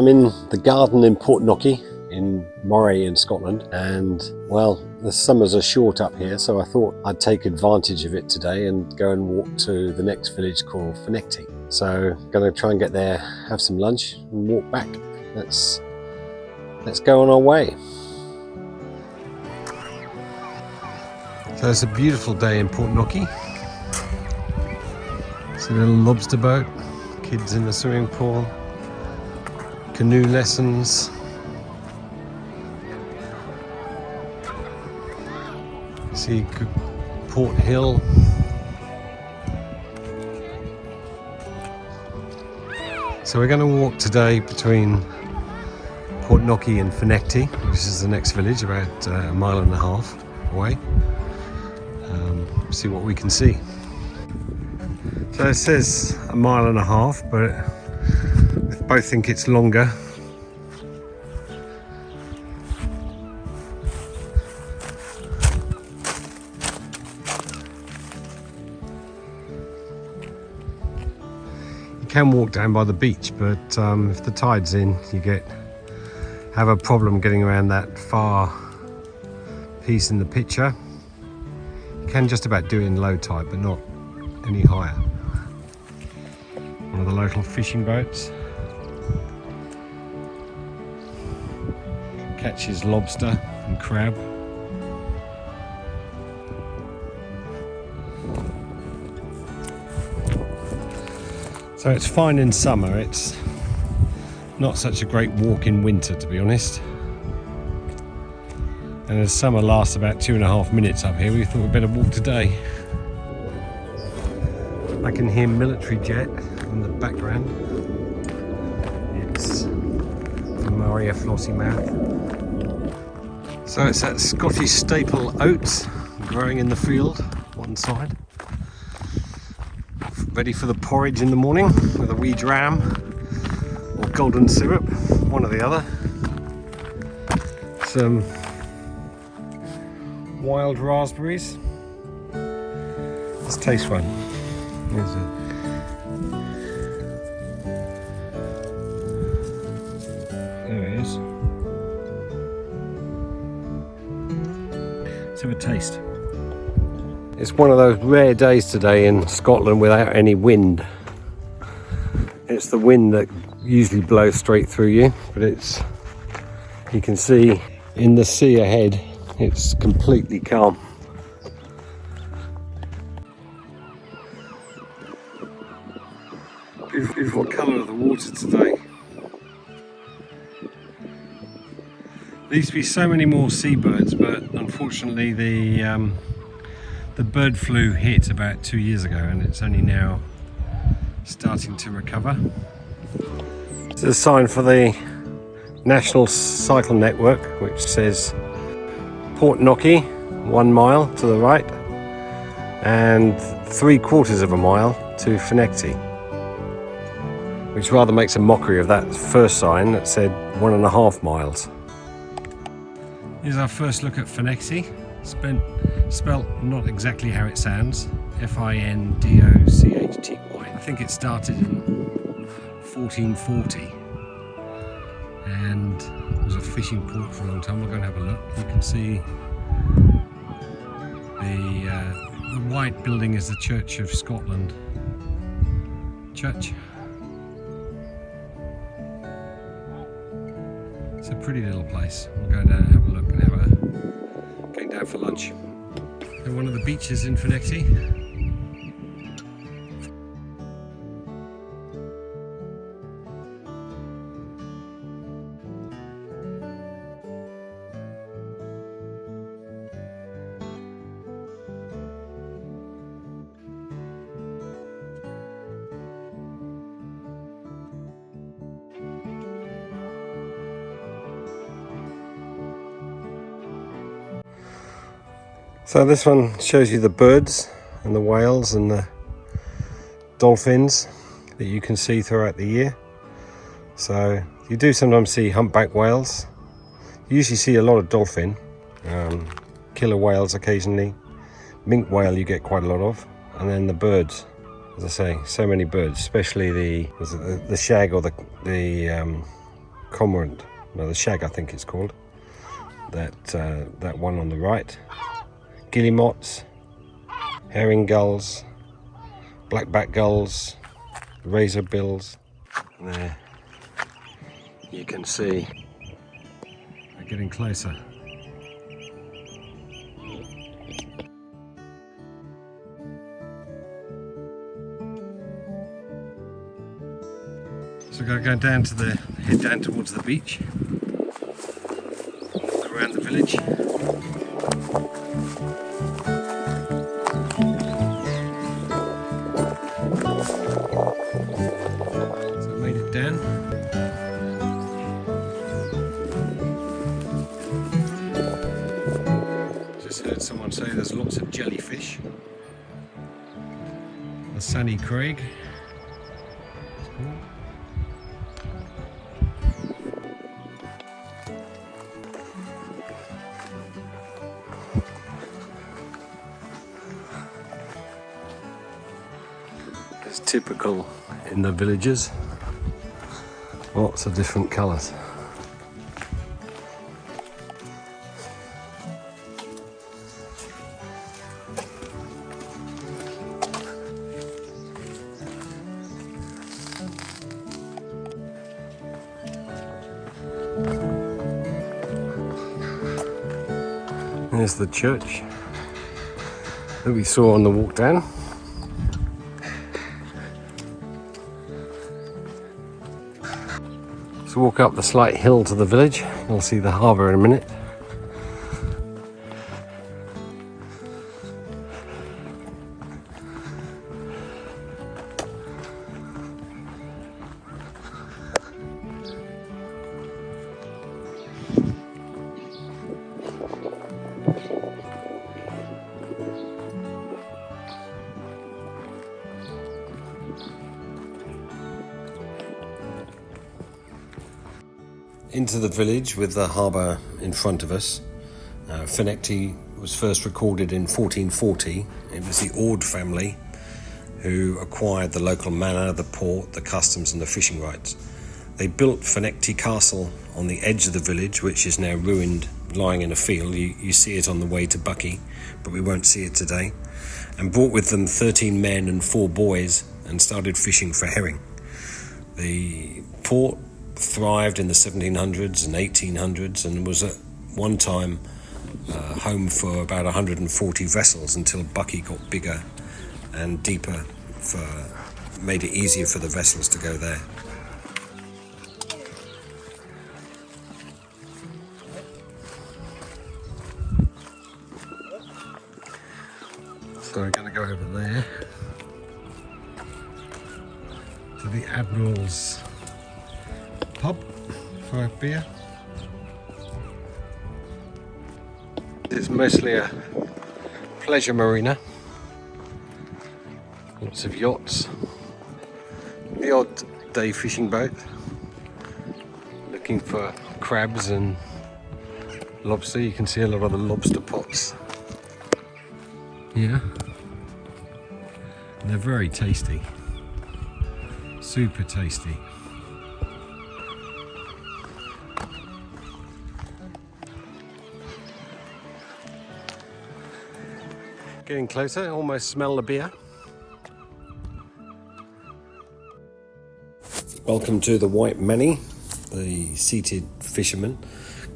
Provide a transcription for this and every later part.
I'm in the garden in Portknockie in Moray in Scotland, and well, the summers are short up here, so I thought I'd take advantage of it today and go and walk to the next village called Findochty. So going to try and get there, have some lunch and walk back. Let's go on our way. So it's a beautiful day in Portknockie. It's a little lobster boat, kids in the swimming pool, canoe lessons. See Port Hill. So we're going to walk today between Portknockie and Findochty, which is the next village, about a mile and a half away. See what we can see. So it says a mile and a half, but we both think it's longer. You can walk down by the beach, but if the tide's in, you have a problem getting around that far piece in the picture. You can just about do it in low tide, but not any higher. One of the local fishing boats. Catches lobster and crab. So it's fine in summer, it's not such a great walk in winter, to be honest. And as summer lasts about 2.5 minutes up here, we thought we'd better walk today. I can hear military jet in the background. It's the Moray Flossy mouth. So it's that Scottish staple oats growing in the field, one side. Ready for the porridge in the morning with a wee dram or golden syrup, one or the other. Some wild raspberries. Let's taste one. There it is. Let's have a taste. It's one of those rare days today in Scotland without any wind. It's the wind that usually blows straight through you, but you can see in the sea ahead, it's completely calm. Beautiful colour of the water today. There used to be so many more seabirds, but unfortunately the bird flu hit about 2 years ago, and it's only now starting to recover. This is a sign for the National Cycle Network, which says Portknockie 1 mile to the right and 3/4 of a mile to Findochty, which rather makes a mockery of that first sign that said 1.5 miles. Here's our first look at Findochty, spelt not exactly how it sounds, Findochty. I think it started in 1440 and was a fishing port for a long time. We'll go and have a look. You can see the white building is the Church of Scotland church. It's a pretty little place. We'll go down and have a look and going down for lunch. And one of the beaches in Findochty. So this one shows you the birds and the whales and the dolphins that you can see throughout the year. So you do sometimes see humpback whales. You usually see a lot of dolphin, killer whales occasionally. Minke whale you get quite a lot of, and then the birds. As I say, so many birds, especially the shag or the cormorant, no, the shag I think it's called. That one on the right. Guillemots, herring gulls, blackback gulls, razor bills. And there you can see they're getting closer. So we're going to go down to head down towards the beach, around the village. So I made it down. Just heard someone say there's lots of jellyfish. The Sunny Craig. It's typical in the villages, lots of different colours. There's the church that we saw on the walk down. So walk up the slight hill to the village. You'll see the harbour in a minute. Into the village with the harbour in front of us. Findochty was first recorded in 1440. It was the Ord family who acquired the local manor, the port, the customs and the fishing rights. They built Findochty Castle on the edge of the village, which is now ruined, lying in a field. You see it on the way to Buckie, but we won't see it today. And brought with them 13 men and 4 boys and started fishing for herring. The port thrived in the 1700s and 1800s and was at one time home for about 140 vessels until Buckie got bigger and deeper, made it easier for the vessels to go there. So we're going to go over there to the Admiral's pub for a beer. It's mostly a pleasure marina. Lots of yachts. The odd day fishing boat. Looking for crabs and lobster. You can see a lot of the lobster pots. Yeah. And they're very tasty. Super tasty. Getting closer, almost smell the beer. Welcome to the White Many, the seated fisherman,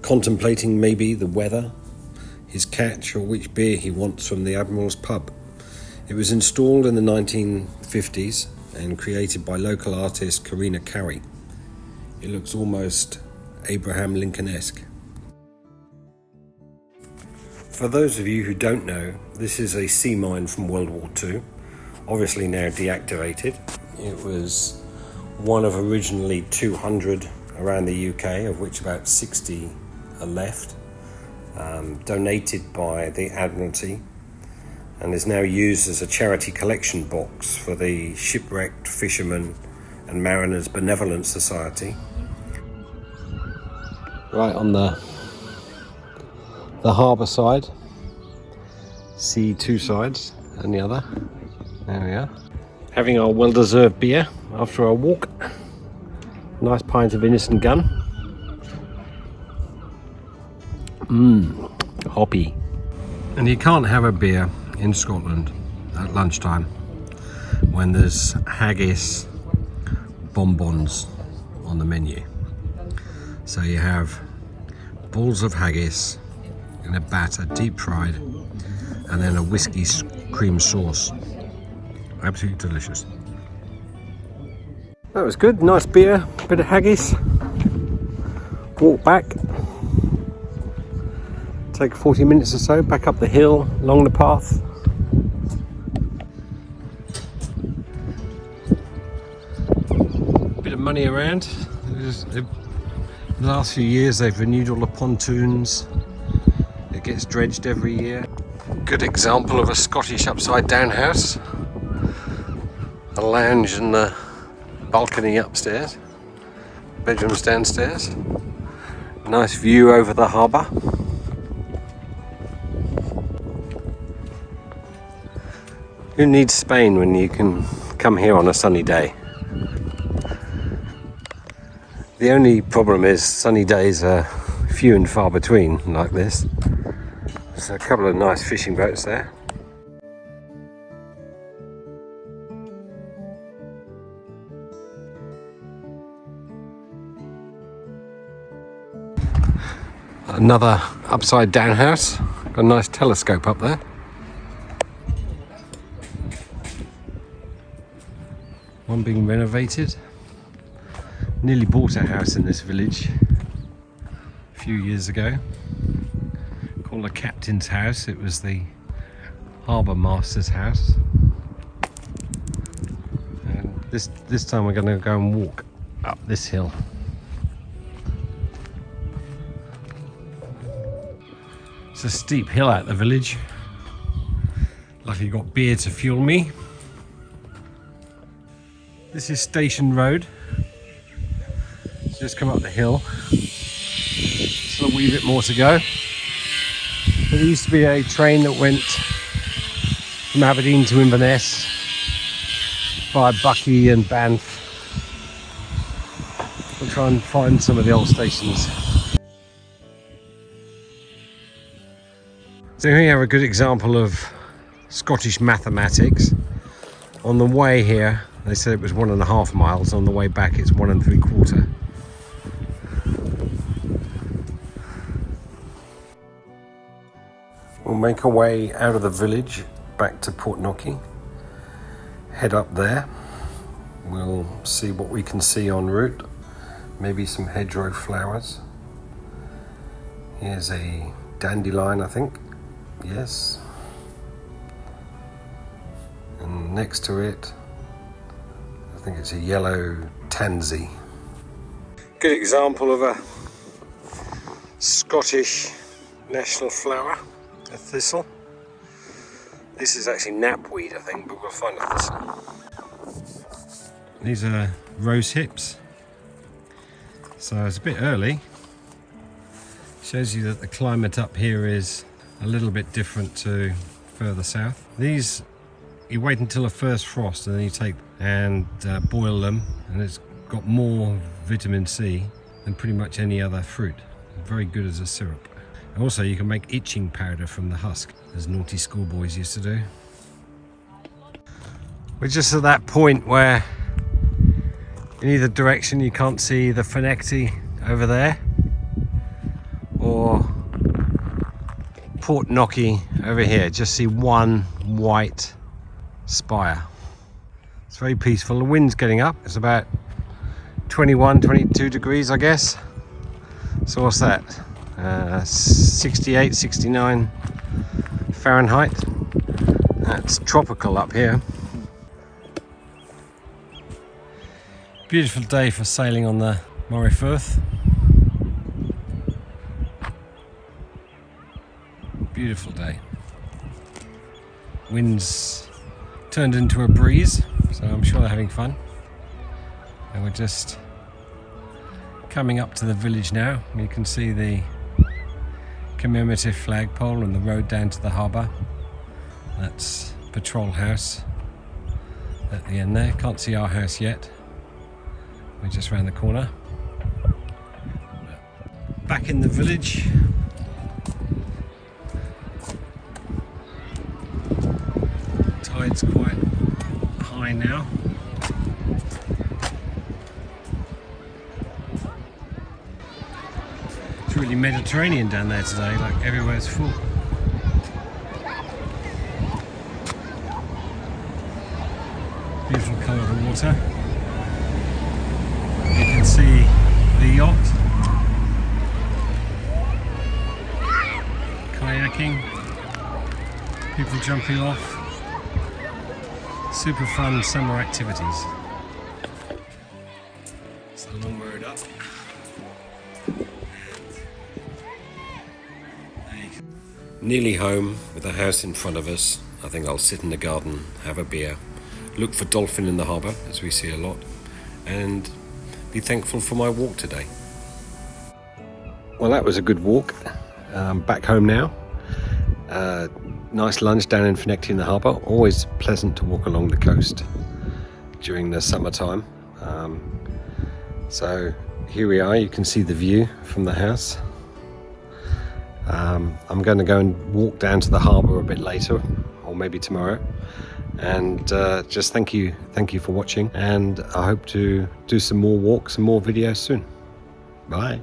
contemplating maybe the weather, his catch or which beer he wants from the Admiral's pub. It was installed in the 1950s and created by local artist Karina Carey. It looks almost Abraham Lincoln-esque. For those of you who don't know, this is a sea mine from World War II, obviously now deactivated. It was one of originally 200 around the UK, of which about 60 are left, donated by the Admiralty, and is now used as a charity collection box for the Shipwrecked Fishermen and Mariners Benevolent Society. Right on the harbour side, see two sides and the other. There we are, having our well-deserved beer after our walk. Nice pint of Innocent Gun. Hoppy. And you can't have a beer in Scotland at lunchtime when there's haggis bonbons on the menu. So you have balls of haggis in a batter, deep fried, and then a whiskey cream sauce. Absolutely delicious. That was good, nice beer, bit of haggis. Walk back. Take 40 minutes or so, back up the hill, along the path. Bit of money around. The last few years they've renewed all the pontoons. It gets dredged every year. Good example of a Scottish upside down house. A lounge and the balcony upstairs. Bedrooms downstairs. Nice view over the harbour. Who needs Spain when you can come here on a sunny day? The only problem is sunny days are few and far between like this. There's a couple of nice fishing boats there. Another upside down house. Got a nice telescope up there. One being renovated. Nearly bought a house in this village a few years ago. Called the Captain's House. It was the Harbour Master's house. And this time we're going to go and walk up this hill. It's a steep hill out the village. Luckily got beer to fuel me. This is Station Road. Just come up the hill. Still a wee bit more to go. There used to be a train that went from Aberdeen to Inverness via Buckie and Banff. We'll try and find some of the old stations. So here you have a good example of Scottish mathematics. On the way here, they said it was 1.5 miles. On the way back, it's 1 3/4. We'll make our way out of the village back to Portknockie. Head up there. We'll see what we can see en route. Maybe some hedgerow flowers. Here's a dandelion, I think. Yes. And next to it, I think it's a yellow tansy. Good example of a Scottish national flower, a thistle. This is actually knapweed, I think, but we'll find a thistle. These are rose hips. So it's a bit early. Shows you that the climate up here is a little bit different to further south. These, you wait until the first frost and then you take and boil them, and it's got more vitamin C than pretty much any other fruit. Very good as a syrup. And also you can make itching powder from the husk, as naughty schoolboys used to do. We're just at that point where in either direction you can't see the Findochty over there or Portknockie over here. Just see one white spire. It's very peaceful. The wind's getting up. It's about 21, 22 degrees, I guess. So what's that? 68, 69 Fahrenheit. That's tropical up here. Beautiful day for sailing on the Moray Firth. Beautiful day. Wind's turned into a breeze, so I'm sure they're having fun. And we're just coming up to the village now. You can see the commemorative flagpole and the road down to the harbour. That's Patrol House at the end there. Can't see our house yet. We're just round the corner. Back in the village. Tide's quite high now. It's really Mediterranean down there today, like everywhere's full. Beautiful colour of the water. You can see the yacht, kayaking, people jumping off. Super fun summer activities. It's a long road up. Nearly home with the house in front of us. I think I'll sit in the garden, have a beer, look for dolphin in the harbour, as we see a lot, and be thankful for my walk today. Well, that was a good walk. Back home now. Nice lunch down in Findochty in the harbour. Always pleasant to walk along the coast during the summertime. So here we are, you can see the view from the house. I'm going to go and walk down to the harbour a bit later, or maybe tomorrow. And just thank you for watching, and I hope to do some more walks and more videos soon. Bye.